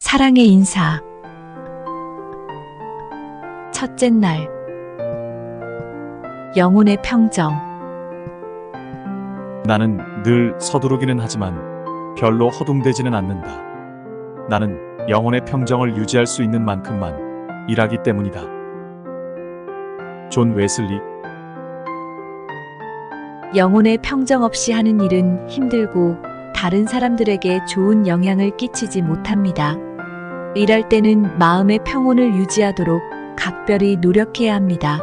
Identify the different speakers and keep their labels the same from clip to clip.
Speaker 1: 사랑의 인사. 첫째 날. 영혼의 평정.
Speaker 2: 나는 늘 서두르기는 하지만 별로 허둥대지는 않는다. 나는 영혼의 평정을 유지할 수 있는 만큼만 일하기 때문이다. 존 웨슬리.
Speaker 1: 영혼의 평정 없이 하는 일은 힘들고 다른 사람들에게 좋은 영향을 끼치지 못합니다. 일할 때는 마음의 평온을 유지하도록 각별히 노력해야 합니다.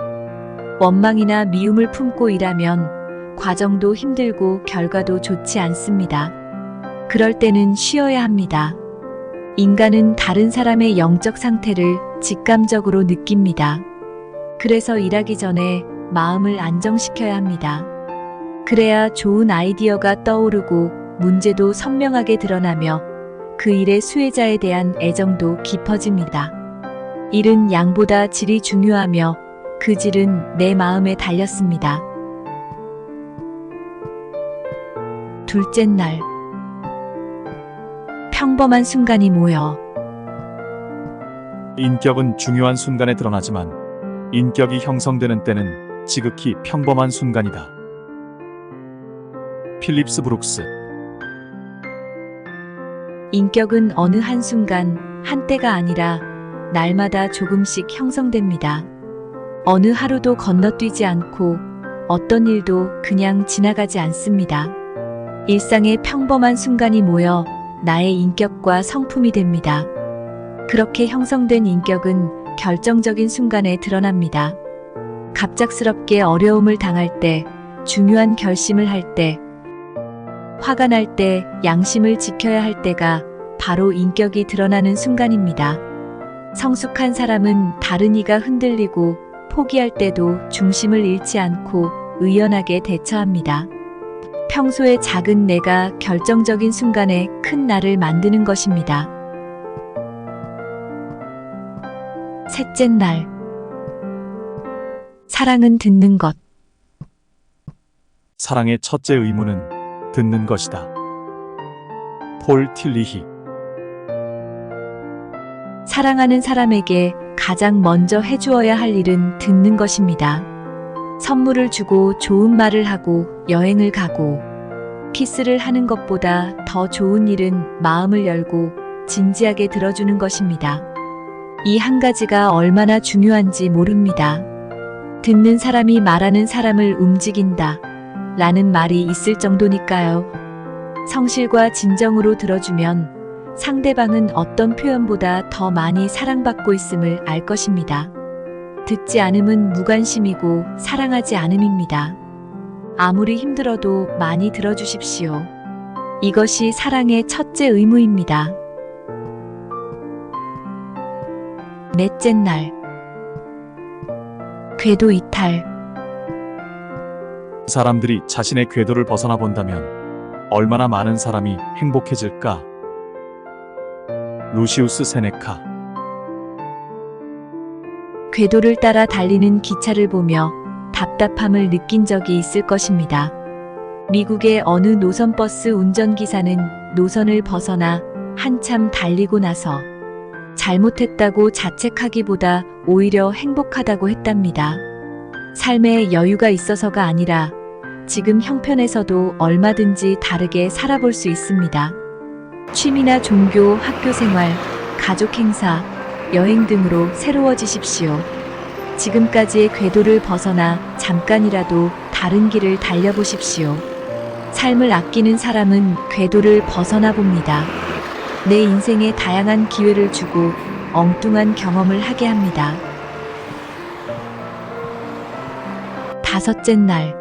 Speaker 1: 원망이나 미움을 품고 일하면 과정도 힘들고 결과도 좋지 않습니다. 그럴 때는 쉬어야 합니다. 인간은 다른 사람의 영적 상태를 직감적으로 느낍니다. 그래서 일하기 전에 마음을 안정시켜야 합니다. 그래야 좋은 아이디어가 떠오르고 문제도 선명하게 드러나며 그 일의 수혜자에 대한 애정도 깊어집니다. 일은 양보다 질이 중요하며 그 질은 내 마음에 달렸습니다. 둘째 날. 평범한 순간이 모여.
Speaker 2: 인격은 중요한 순간에 드러나지만 인격이 형성되는 때는 지극히 평범한 순간이다. 필립스 브룩스.
Speaker 1: 인격은 어느 한순간, 한때가 아니라 날마다 조금씩 형성됩니다. 어느 하루도 건너뛰지 않고 어떤 일도 그냥 지나가지 않습니다. 일상의 평범한 순간이 모여 나의 인격과 성품이 됩니다. 그렇게 형성된 인격은 결정적인 순간에 드러납니다. 갑작스럽게 어려움을 당할 때, 중요한 결심을 할 때, 화가 날 때, 양심을 지켜야 할 때가 바로 인격이 드러나는 순간입니다. 성숙한 사람은 다른 이가 흔들리고 포기할 때도 중심을 잃지 않고 의연하게 대처합니다. 평소에 작은 내가 결정적인 순간에 큰 나를 만드는 것입니다. 셋째 날. 사랑은 듣는 것.
Speaker 2: 사랑의 첫째 의무는 듣는 것이다. 폴 틸리히.
Speaker 1: 사랑하는 사람에게 가장 먼저 해주어야 할 일은 듣는 것입니다. 선물을 주고 좋은 말을 하고 여행을 가고 키스를 하는 것보다 더 좋은 일은 마음을 열고 진지하게 들어주는 것입니다. 이 한 가지가 얼마나 중요한지 모릅니다. 듣는 사람이 말하는 사람을 움직인다 라는 말이 있을 정도니까요. 성실과 진정으로 들어주면 상대방은 어떤 표현보다 더 많이 사랑받고 있음을 알 것입니다. 듣지 않음은 무관심이고 사랑하지 않음입니다. 아무리 힘들어도 많이 들어주십시오. 이것이 사랑의 첫째 의무입니다. 넷째 날. 궤도 이탈.
Speaker 2: 사람들이 자신의 궤도를 벗어나 본다면 얼마나 많은 사람이 행복해질까? 루시우스 세네카.
Speaker 1: 궤도를 따라 달리는 기차를 보며 답답함을 느낀 적이 있을 것입니다. 미국의 어느 노선버스 운전기사는 노선을 벗어나 한참 달리고 나서 잘못했다고 자책하기보다 오히려 행복하다고 했답니다. 삶에 여유가 있어서가 아니라 지금 형편에서도 얼마든지 다르게 살아볼 수 있습니다. 취미나 종교, 학교 생활, 가족 행사, 여행 등으로 새로워지십시오. 지금까지의 궤도를 벗어나 잠깐이라도 다른 길을 달려보십시오. 삶을 아끼는 사람은 궤도를 벗어나 봅니다. 내 인생에 다양한 기회를 주고 엉뚱한 경험을 하게 합니다. 다섯째 날.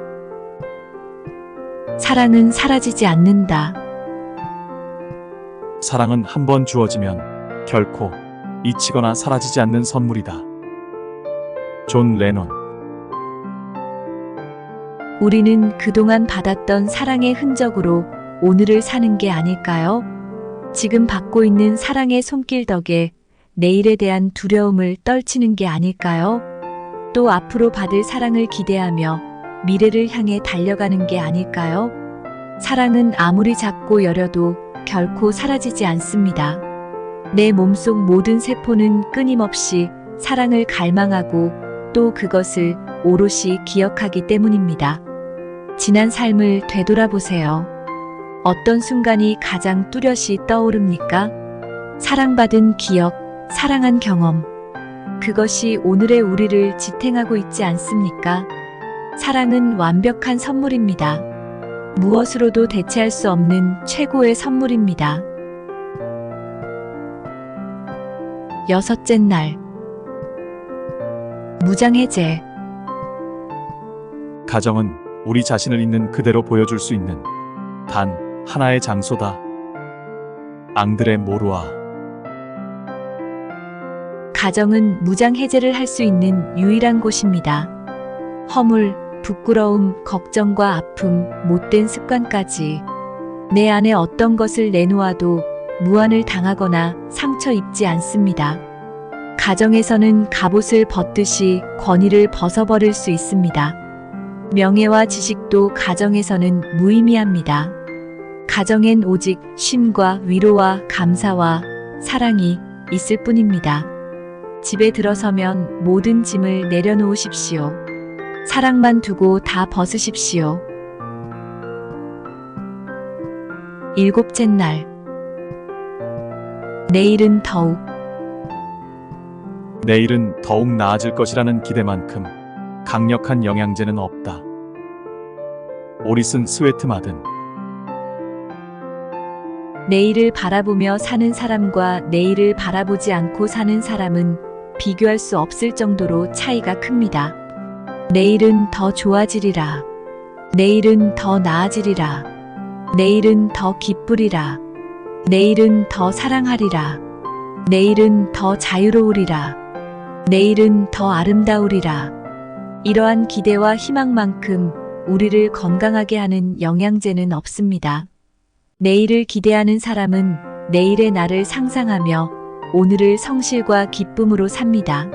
Speaker 1: 사랑은 사라지지 않는다.
Speaker 2: 사랑은 한 번 주어지면 결코 잊히거나 사라지지 않는 선물이다. 존 레논.
Speaker 1: 우리는 그동안 받았던 사랑의 흔적으로 오늘을 사는 게 아닐까요? 지금 받고 있는 사랑의 손길 덕에 내일에 대한 두려움을 떨치는 게 아닐까요? 또 앞으로 받을 사랑을 기대하며 미래를 향해 달려가는 게 아닐까요? 사랑은 아무리 작고 여려도 결코 사라지지 않습니다. 내 몸속 모든 세포는 끊임없이 사랑을 갈망하고 또 그것을 오롯이 기억하기 때문입니다. 지난 삶을 되돌아보세요. 어떤 순간이 가장 뚜렷이 떠오릅니까? 사랑받은 기억, 사랑한 경험. 그것이 오늘의 우리를 지탱하고 있지 않습니까? 사랑은 완벽한 선물입니다. 무엇으로도 대체할 수 없는 최고의 선물입니다. 여섯째 날. 무장해제.
Speaker 2: 가정은 우리 자신을 있는 그대로 보여줄 수 있는 단 하나의 장소다. 앙드레 모루아.
Speaker 1: 가정은 무장해제를 할 수 있는 유일한 곳입니다. 허물, 부끄러움, 걱정과 아픔, 못된 습관까지 내 안에 어떤 것을 내놓아도 무한을 당하거나 상처 입지 않습니다. 가정에서는 갑옷을 벗듯이 권위를 벗어버릴 수 있습니다. 명예와 지식도 가정에서는 무의미합니다. 가정엔 오직 쉼과 위로와 감사와 사랑이 있을 뿐입니다. 집에 들어서면 모든 짐을 내려놓으십시오. 사랑만 두고 다 벗으십시오. 일곱째 날. 내일은 더욱.
Speaker 2: 내일은 더욱 나아질 것이라는 기대만큼 강력한 영양제는 없다. 오리슨 스웨트 마든.
Speaker 1: 내일을 바라보며 사는 사람과 내일을 바라보지 않고 사는 사람은 비교할 수 없을 정도로 차이가 큽니다. 내일은 더 좋아지리라. 내일은 더 나아지리라. 내일은 더 기쁘리라. 내일은 더 사랑하리라. 내일은 더 자유로우리라. 내일은 더 아름다우리라. 이러한 기대와 희망만큼 우리를 건강하게 하는 영양제는 없습니다. 내일을 기대하는 사람은 내일의 나를 상상하며 오늘을 성실과 기쁨으로 삽니다.